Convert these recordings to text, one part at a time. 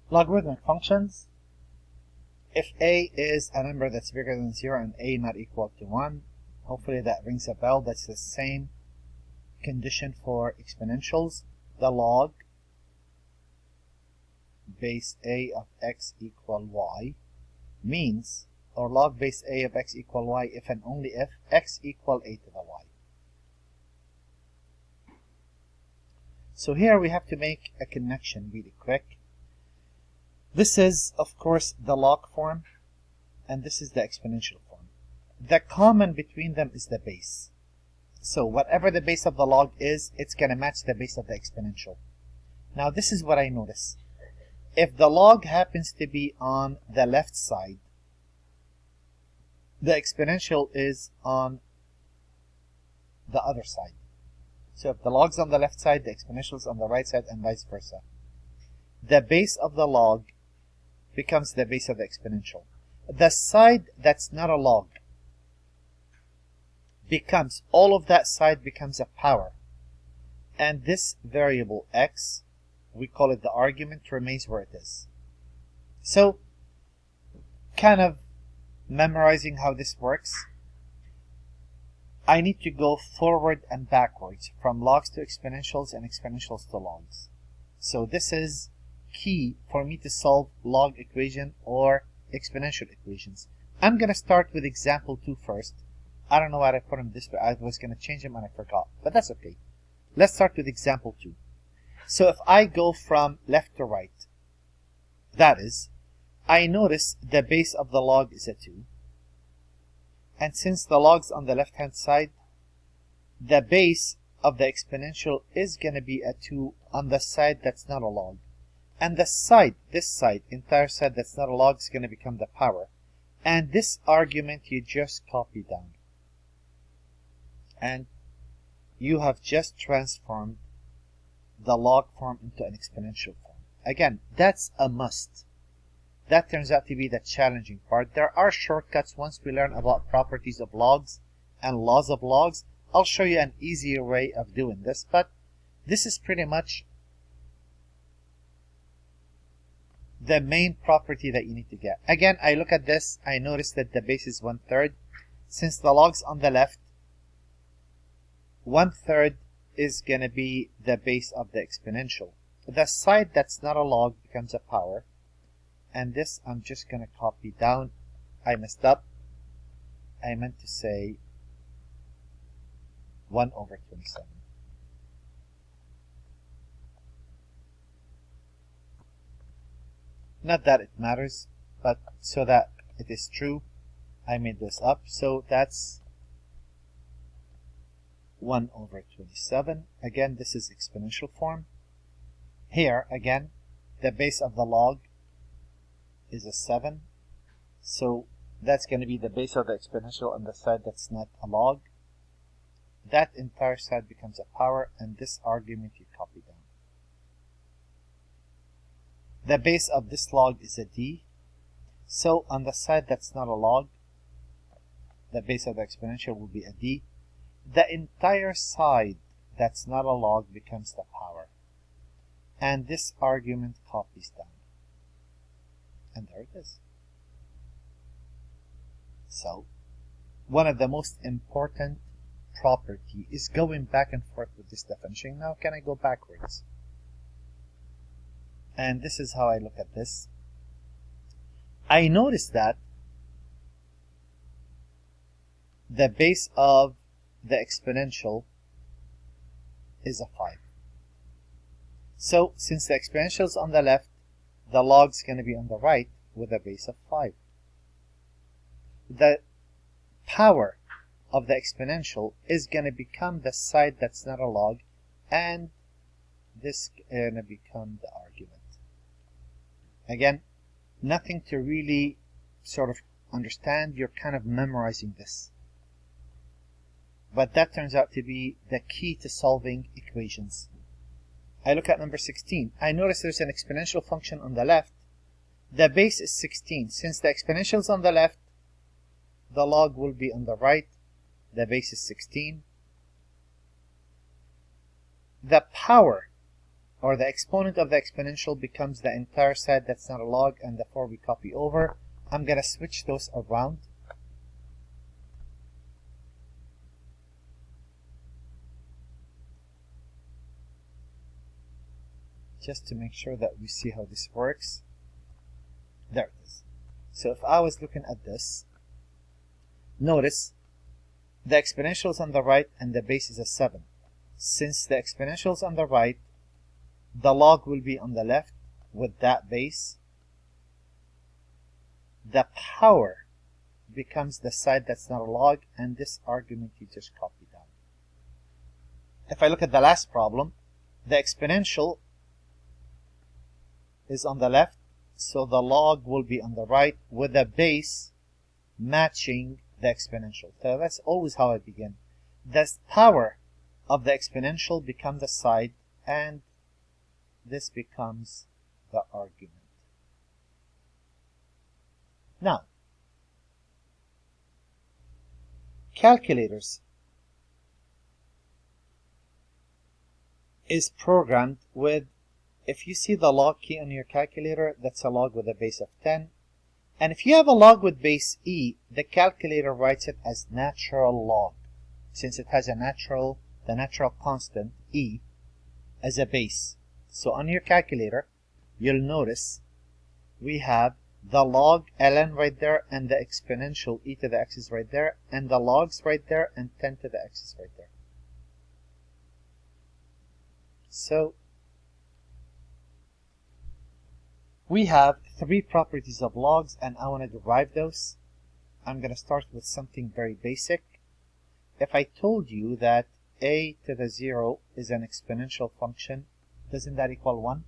Logarithmic functions. If a is a number that's bigger than 0 and a not equal to 1, hopefully that rings a bell. That's the same condition for exponentials. The log base a of x equal y means, or log base a of x equal y if and only if x equal a to the y. So here we have to make a connection really quick. This is, of course, the log form, and this is the exponential form. The common between them is the base. So whatever the base of the log is, it's going to match the base of the exponential. Now this is what I notice. If the log happens to be on the left side, the exponential is on the other side. So if the log's on the left side, the exponential is on the right side, and vice versa. The base of the log becomes the base of the exponential. The side that's not a log becomes, all of that side becomes a power. And this variable x, we call it the argument, remains where it is. So, kind of memorizing how this works, I need to go forward and backwards from logs to exponentials and exponentials to logs. So this is key for me to solve log equation or exponential equations. I'm going to start with example 2 first. I don't know why I put them this way. I was going to change them and I forgot, but that's okay. Let's start with example 2. So if I go from left to right, that is, I notice the base of the log is a 2. And since the log's on the left hand side, the base of the exponential is going to be a 2 on the side that's not a log. And the side, this side, entire side that's not a log, is going to become the power. And this argument you just copy down. And you have just transformed the log form into an exponential form. Again, that's a must. That turns out to be the challenging part. There are shortcuts once we learn about properties of logs and laws of logs. I'll show you an easier way of doing this, but this is pretty much the main property that you need to get. Again, I look at this, I notice that the base is 1/3. Since the log's on the left, 1/3 is going to be the base of the exponential. The side that's not a log becomes a power. And this I'm just going to copy down. I messed up. I meant to say 1/27. Not that it matters, but so that it is true, I made this up. So that's 1/27. Again, this is exponential form. Here, again, the base of the log is a 7, so that's going to be the base of the exponential on the side that's not a log. That entire side becomes a power, and this argument you copy down. The base of this log is a d, so on the side that's not a log, the base of the exponential will be a d. The entire side that's not a log becomes the power, and this argument copies down. And there it is. So, one of the most important property is going back and forth with this definition. Now, can I go backwards? And this is how I look at this. I notice that the base of the exponential is a 5. So, since the exponential is on the left, the log's going to be on the right with a base of 5. The power of the exponential is going to become the side that's not a log, and this is going to become the argument. Again, nothing to really sort of understand. You're kind of memorizing this. But that turns out to be the key to solving equations. I look at number 16. I notice there's an exponential function on the left. The base is 16. Since the exponential is on the left, the log will be on the right. The base is 16. The power or the exponent of the exponential becomes the entire side that's not a log, and therefore we copy over. I'm going to switch those around. Just to make sure that we see how this works. There it is. So if I was looking at this, notice the exponential is on the right and the base is a 7. Since the exponential is on the right, the log will be on the left with that base. The power becomes the side that's not a log, and this argument you just copy down. If I look at the last problem, the exponential is on the left, so the log will be on the right with the base matching the exponential. So that's always how I begin. The power of the exponential becomes the side, and this becomes the argument. Now, calculators is programmed with, if you see the log key on your calculator, that's a log with a base of 10. And if you have a log with base e, the calculator writes it as natural log, since it has the natural constant e as a base. So on your calculator, you'll notice we have the log ln right there, and the exponential e to the x is right there, and the logs right there, and 10 to the x is right there. So we have 3 properties of logs, and I want to derive those. I'm going to start with something very basic. If I told you that a to the 0 is an exponential function, doesn't that equal 1?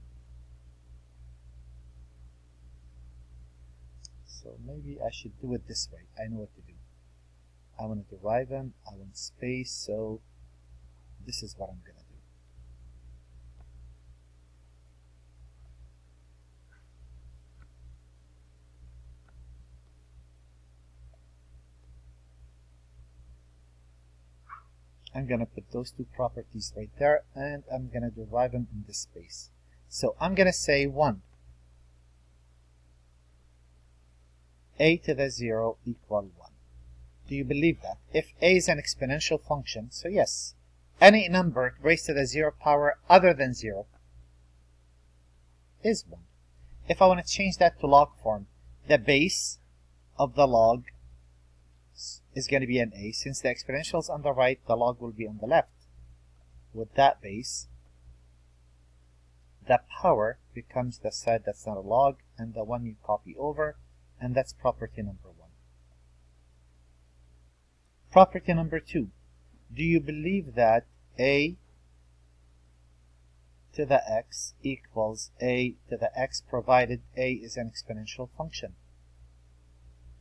So maybe I should do it this way. I know what to do. I want to derive them. I want space, so this is what I'm going to do. I'm going to put those 2 properties right there, and I'm going to derive them in this space. So I'm going to say 1. A to the 0 equal 1. Do you believe that? If a is an exponential function, so yes, any number raised to the 0 power other than 0 is 1. If I want to change that to log form, the base of the log is going to be an a. Since the exponential is on the right, the log will be on the left. With that base, the power becomes the side that's not a log, and the one you copy over, and that's property number 1. Property number 2. Do you believe that a to the x equals a to the x provided a is an exponential function?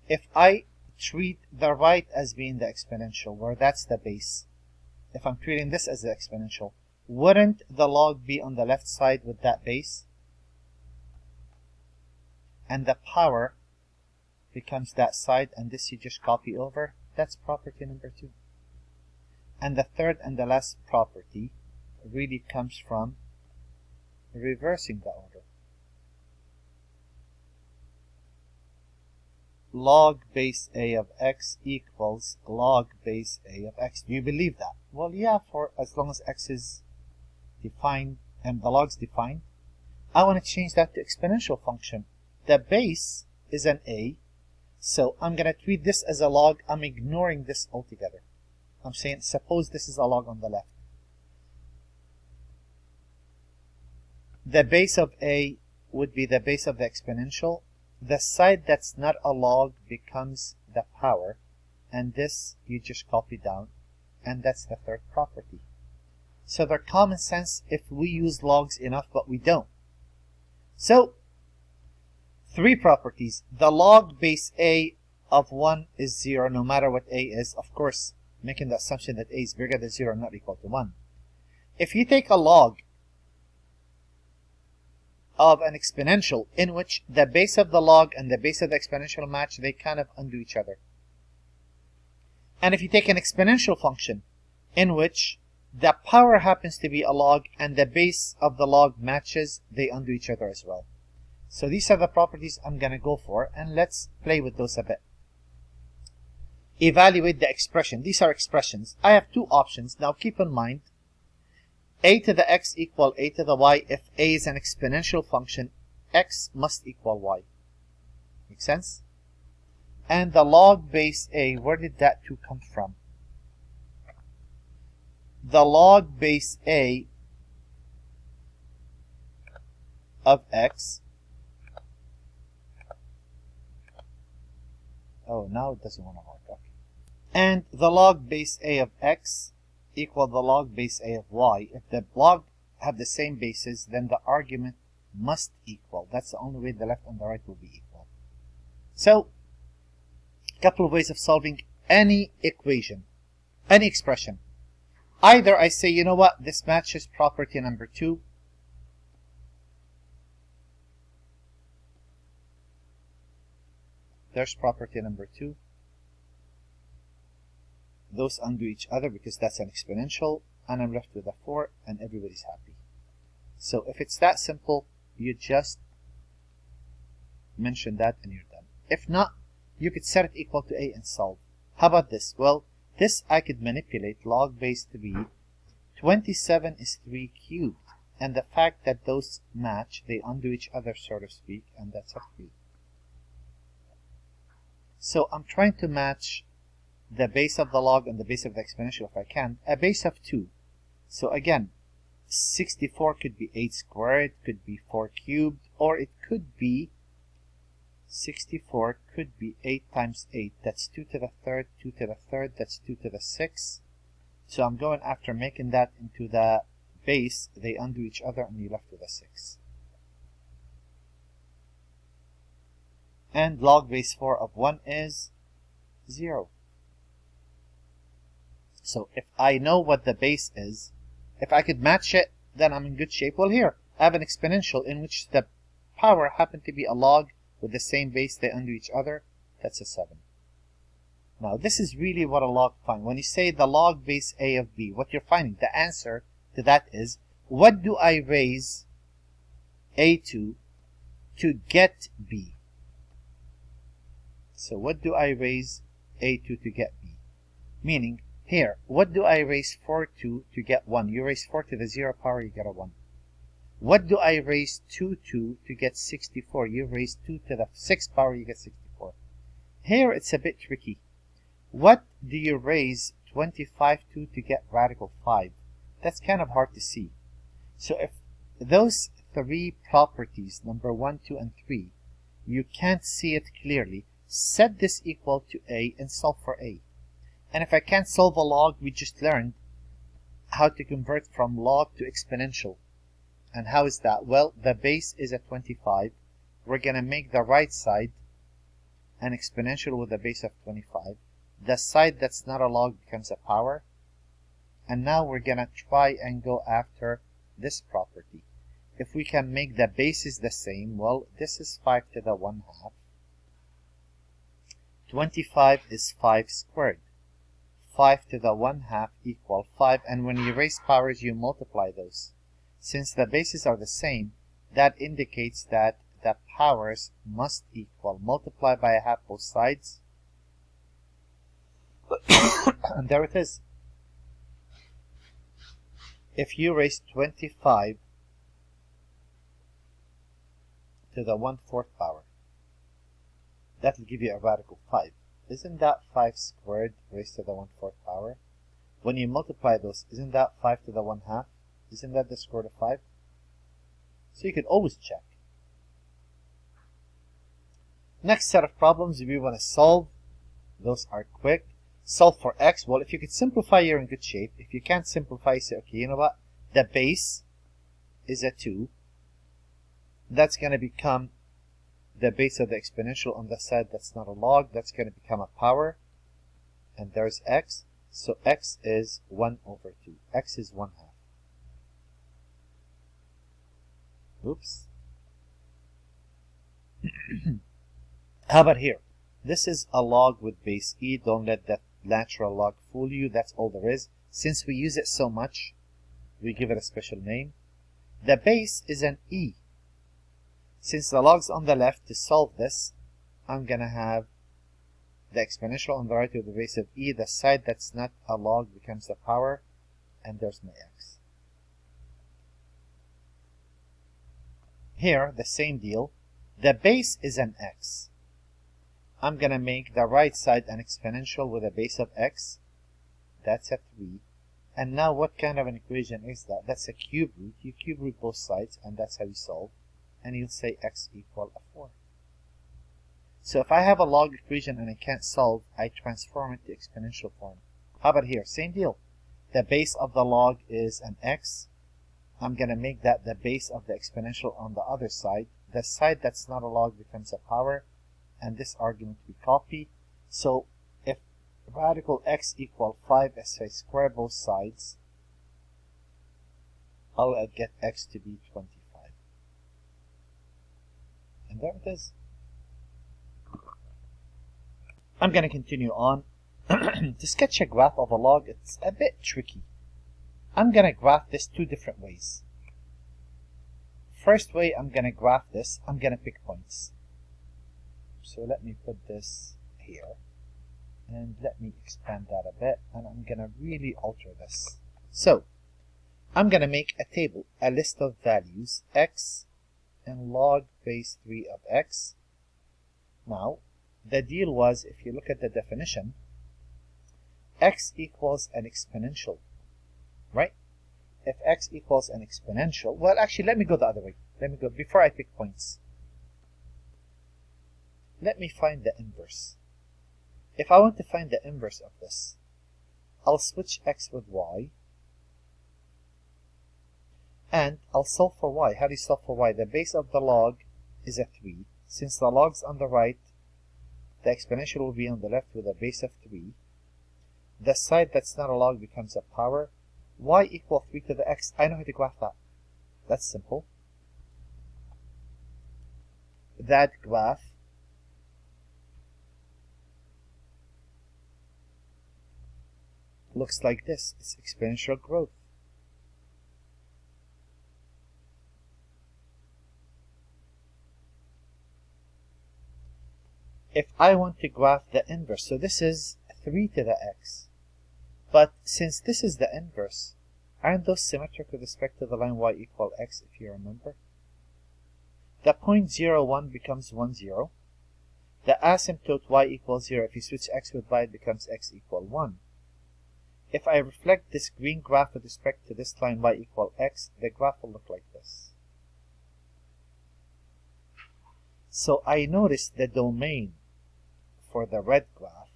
If I treat the right as being the exponential, where that's the base, if I'm treating this as the exponential, wouldn't the log be on the left side with that base? And the power becomes that side, and this you just copy over. That's property number 2. And the third and the last property really comes from reversing the order. Log base a of x equals log base a of x. Do you believe that? Well, yeah, for as long as x is defined and the log's defined. I want to change that to exponential function. The base is an a, so I'm going to treat this as a log. I'm ignoring this altogether. I'm saying, suppose this is a log on the left. The base of a would be the base of the exponential. The side that's not a log becomes the power, and this you just copy down, and that's the third property. So they're common sense if we use logs enough, but we don't. So 3 properties. The log base a of 1 is 0, no matter what a is. Of course, making the assumption that a is bigger than 0, not equal to 1. If you take a log of an exponential in which the base of the log and the base of the exponential match, they kind of undo each other. And if you take an exponential function in which the power happens to be a log, and the base of the log matches, they undo each other as well. So these are the properties I'm going to go for, and let's play with those a bit. Evaluate the expression. These are expressions. I have two options. Now keep in mind, a to the x equal a to the y. If a is an exponential function, x must equal y. Make sense? And the log base a, where did that 2 come from? The log base a of x. Oh, now it doesn't want to work. Okay. And the log base a of x equal the log base a of y. If the log have the same bases, then the argument must equal. That's the only way the left and the right will be equal. So, a couple of ways of solving any equation, any expression. Either I say, you know what, this matches property number 2. There's property number 2. Those undo each other because that's an exponential, and I'm left with a 4, and everybody's happy. So if it's that simple, you just mention that and you're done. If not, you could set it equal to a and solve. How about this? Well, this I could manipulate. Log base 3. 27 is 3 cubed. And the fact that those match, they undo each other, so to speak, and that's a 3. So I'm trying to match the base of the log and the base of the exponential if I can. A base of 2. So again, 64 could be 8 squared, could be 4 cubed, or it could be 64 could be 8 times 8. That's 2 to the third, 2 to the third, that's 2 to the 6. So I'm going after making that into the base. They undo each other and you're left with a 6. And log base 4 of 1 is 0. So if I know what the base is, if I could match it, then I'm in good shape. Well, here, I have an exponential in which the power happened to be a log with the same base. They undo each other. That's a 7. Now, this is really what a log finds. When you say the log base a of b, what you're finding, the answer to that is, what do I raise a to get b? So what do I raise a to get b? Meaning, here, what do I raise 4 to get 1? You raise 4 to the 0 power, you get a 1. What do I raise 2 to get 64? You raise 2 to the 6 power, you get 64. Here, it's a bit tricky. What do you raise 25 to get radical 5? That's kind of hard to see. So if those 3 properties, number 1, 2, and 3, you can't see it clearly, set this equal to a and solve for a. And if I can't solve a log, we just learned how to convert from log to exponential. And how is that? Well, the base is at 25. We're going to make the right side an exponential with a base of 25. The side that's not a log becomes a power. And now we're going to try and go after this property. If we can make the bases the same, well, this is 5 to the 1 half. 25 is 5 squared. 5 to the 1 half equal 5, and when you raise powers, you multiply those. Since the bases are the same, that indicates that the powers must equal. Multiply by a half both sides, and there it is. If you raise 25 to the 1/4 power, that will give you a radical 5. Isn't that 5 squared raised to the 1/4 power? When you multiply those, isn't that 5 to the 1 half? Isn't that the square root of 5? So you can always check. Next set of problems we want to solve. Those are quick. Solve for x. Well, if you could simplify, you're in good shape. If you can't simplify, you say, okay, you know what? The base is a 2. That's going to become the base of the exponential on the side that's not a log. That's going to become a power. And there's x. So x is 1 over 2. X is 1 half. Oops. How about here? This is a log with base e. Don't let that natural log fool you. That's all there is. since we use it so much, we give it a special name. The base is an e. Since the log's on the left, to solve this, I'm going to have the exponential on the right with the base of e. The side that's not a log becomes a power, and there's my x. Here, the same deal. The base is an x. I'm going to make the right side an exponential with a base of x. That's a 3. And now what kind of an equation is that? That's a cube root. You cube root both sides, and that's how you solve. And you'll say x equal a 4. So if I have a log equation and I can't solve, I transform it to exponential form. How about here? Same deal. The base of the log is an x. I'm going to make that the base of the exponential on the other side. The side that's not a log becomes a power, and this argument we copy. So if radical x equal 5, as I square both sides, I'll get x to be 25. And there it is. I'm going to continue on. To sketch a graph of a log, it's a bit tricky. I'm going to graph this two different ways. First way I'm going to graph this, I'm going to pick points. So let me put this here. And let me expand that a bit. And I'm going to really alter this. So, I'm going to make a table, a list of values, x and log base 3 of x. Now, the deal was, if you look at the definition, x equals an exponential, right? If x equals an exponential, well, actually, let me go the other way. Let me go, before I pick points, let me find the inverse. If I want to find the inverse of this, I'll switch x with y, and I'll solve for y. How do you solve for y? The base of the log is a 3. Since the log's on the right, the exponential will be on the left with a base of 3. The side that's not a log becomes a power. Y equal 3 to the x. I know how to graph that. That's simple. That graph looks like this. It's exponential growth. If I want to graph the inverse, so this is 3 to the x. But since this is the inverse, aren't those symmetric with respect to the line y equal x, if you remember? The point 0, 1 becomes 1, 0. The asymptote y equals 0. If you switch x with y, it becomes x equal 1. If I reflect this green graph with respect to this line y equal x, the graph will look like this. So I notice the domain for the red graph,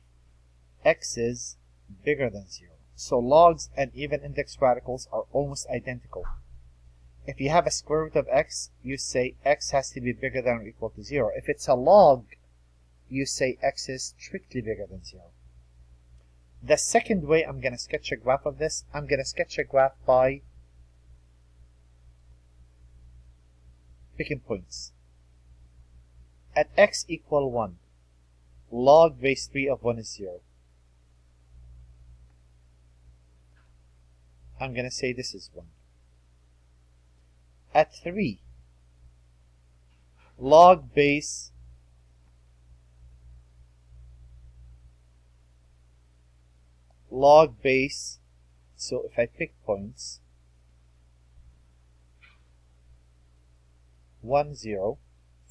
x is bigger than 0. So logs and even index radicals are almost identical. If you have a square root of x, you say x has to be bigger than or equal to 0. If it's a log, you say x is strictly bigger than 0. The second way I'm going to sketch a graph of this, I'm going to sketch a graph by picking points. At x equal 1, log base 3 of 1 is 0. I'm going to say this is 1. At 3, log base so if I pick points, 1, 0,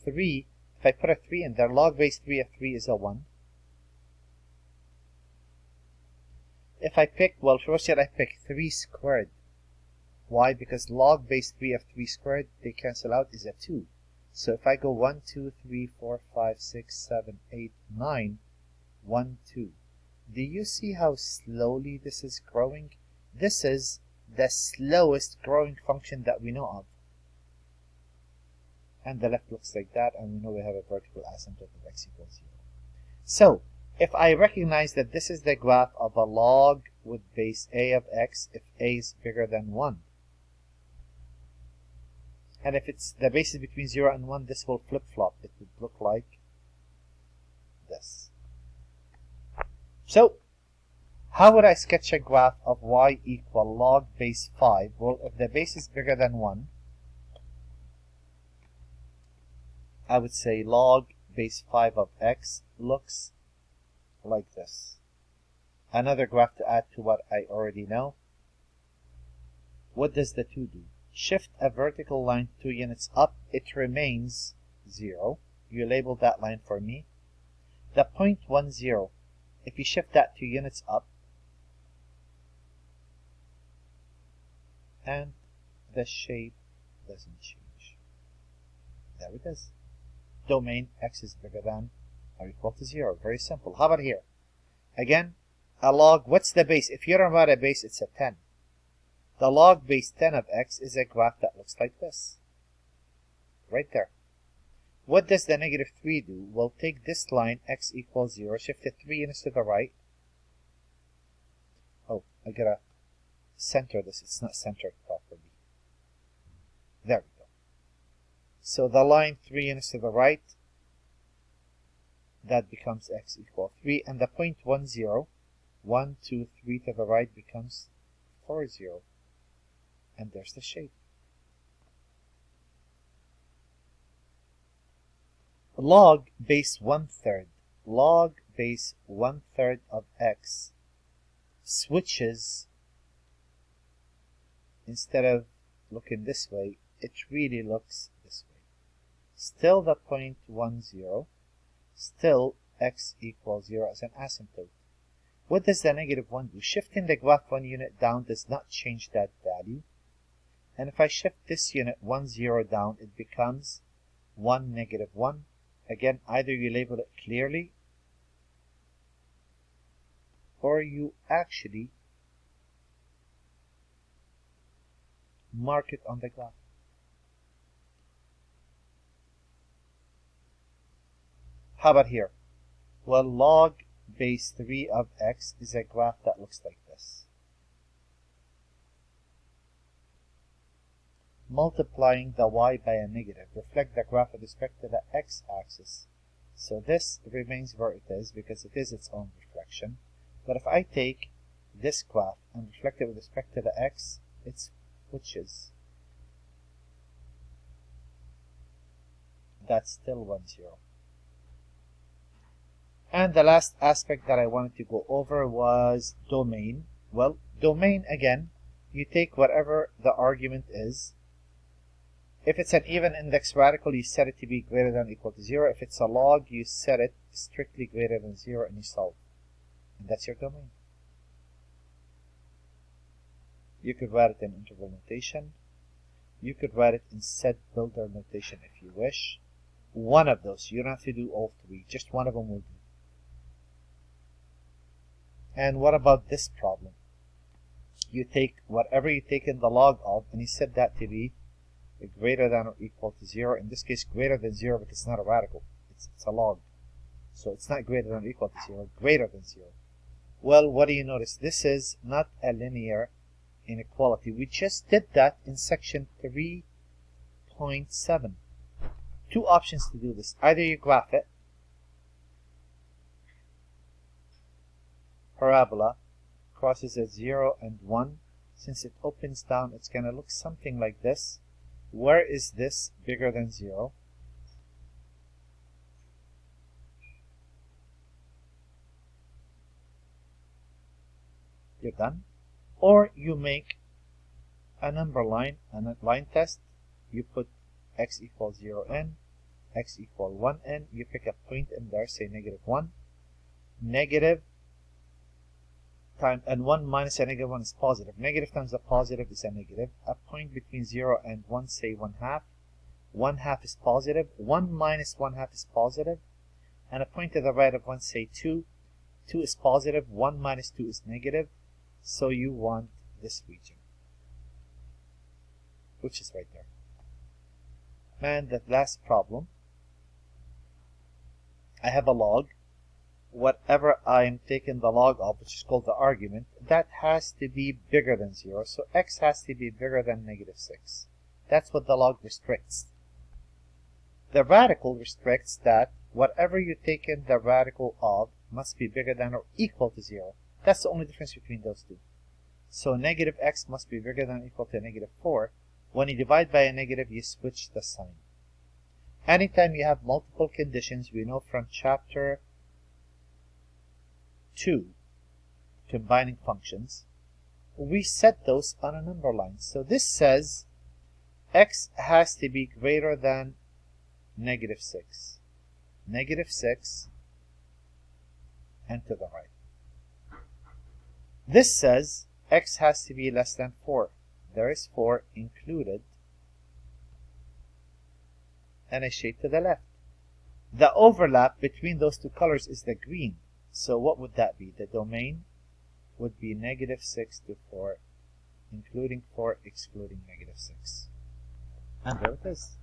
3, if I put a 3 in there, log base 3 of 3 is a 1. If I pick, well, first yet I pick 3 squared. Why? Because log base 3 of 3 squared, they cancel out, is a 2. So if I go 1, 2, 3, 4, 5, 6, 7, 8, 9, 1, 2. Do you see how slowly this is growing? This is the slowest growing function that we know of. And the left looks like that, and we know we have a vertical asymptote of x equals 0. So, if I recognize that this is the graph of a log with base a of x, if a is bigger than 1, and if it's the base is between 0 and 1, this will flip-flop. It would look like this. So, How would I sketch a graph of y equal log base 5? Well, if the base is bigger than 1, I would say log base 5 of x looks like this. Another graph to add to what I already know. What does the 2 do? Shift a vertical line 2 units up, it remains 0. You label that line for me. The point 1, 0, if you shift that 2 units up, and the shape doesn't change. There it is. Domain x is bigger than or equal to 0. Very simple. How about here? Again, a log, what's the base? If you don't write a base, it's a 10. The log base 10 of x is a graph that looks like this. Right there. What does the negative 3 do? Well, take this line, x equals 0, shift it 3 units to the right. Oh, I gotta center this. It's not centered properly. There we go. So the line 3 units to the right, that becomes x equal 3. And the point 1, 0, 1, 2, 3 to the right becomes 4, 0. And there's the shape. Log base 1/3. Log base 1/3 of x switches, instead of looking this way, it really looks this way. Still the point 1, 0. Still x equals 0 as an asymptote. What does the negative 1 do? Shifting the graph 1 unit down does not change that value. And if I shift this unit 1, 0 down, it becomes 1, negative 1. Again, either you label it clearly, or you actually mark it on the graph. How about here? Well, log base 3 of x is a graph that looks like this. Multiplying the y by a negative, reflect the graph with respect to the x-axis. So this remains where it is because it is its own reflection. But if I take this graph and reflect it with respect to the x, it switches. That's still 1, 0. And the last aspect that I wanted to go over was domain. Well, domain, again, you take whatever the argument is. If it's an even index radical, you set it to be greater than or equal to 0. If it's a log, you set it strictly greater than 0 and you solve. And that's your domain. You could write it in interval notation. You could write it in set builder notation if you wish. One of those. You don't have to do all three. Just one of them will do. And what about this problem? You take whatever you take in the log of, and you set that to be greater than or equal to 0. In this case, greater than 0 because it's not a radical. It's a log. So it's not greater than or equal to 0, greater than 0. Well, what do you notice? This is not a linear inequality. We just did that in section 3.7. Two options to do this. Either you graph it, parabola crosses at 0 and 1. Since it opens down, it's going to look something like this. Where is this bigger than 0? You're done. Or you make a number line, a line test. You put x equals 0 in, x equal 1 in. You pick a point in there, say negative 1. Negative time, and 1 minus a negative 1 is positive. Negative times a positive is a negative. A point between 0 and 1, say 1/2. 1/2 is positive. 1 minus 1/2 is positive. And a point to the right of 1, say 2. 2 is positive. 1 minus 2 is negative. So you want this region, which is right there. And the last problem, I have a log. Whatever I'm taking the log of, which is called the argument, that has to be bigger than 0. So x has to be bigger than negative 6. That's what the log restricts. The radical restricts that whatever you take in the radical of must be bigger than or equal to 0. That's the only difference between those two. So negative x must be bigger than or equal to negative 4. When you divide by a negative, you switch the sign. Anytime you have multiple conditions, we know from chapter 2, combining functions, we set those on a number line. So this says x has to be greater than negative 6. Negative 6 and to the right. This says x has to be less than 4. There is 4 included and a shade to the left. The overlap between those two colors is the green. So what would that be? The domain would be negative 6 to 4, including 4, excluding negative 6. And there it is.